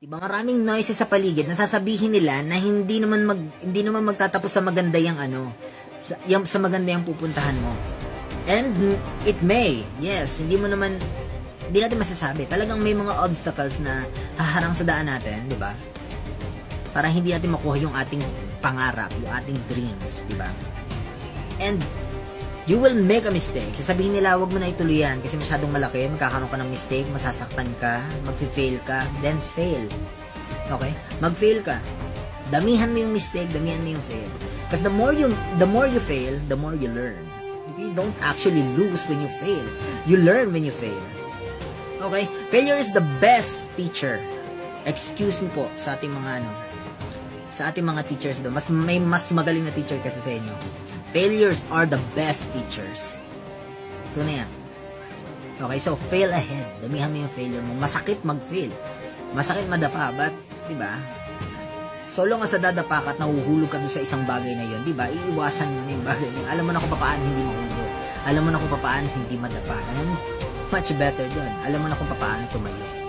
Diba, maraming noises sa paligid na sasabihin nila na hindi naman magtatapos sa maganda yung sa maganda yung pupuntahan mo. And it may, yes, hindi natin masasabi. Talagang may mga obstacles na haharang sa daan natin, di ba? Para hindi natin makuha yung ating pangarap, yung ating dreams, di ba? And you will make a mistake. Sasabihin nila, wag mo na ituloy yan kasi masyadong malaki, magkakaroon ka ng mistake, masasaktan ka, mag-fail ka, then fail. Okay? Mag-fail ka. Damihan mo yung mistake, damihan mo yung fail. Because the more you fail, the more you learn. You don't actually lose when you fail. You learn when you fail. Okay? Failure is the best teacher. Excuse me po sa ating mga teachers do. May mas magaling na teacher kasi sa inyo. Failures are the best teachers. Ito na yan. Okay, so fail ahead. Damihan mo yung failure mo. Masakit mag-fail. Masakit madapa, but, diba? So long as dadapa ka at nahuhulog ka doon sa isang bagay na yun, diba? Iiwasan mo na yung bagay na yun. Alam mo na kung paano hindi mahulog. Alam mo na kung paano hindi madapa. And much better dun. Alam mo na kung paano tumayo.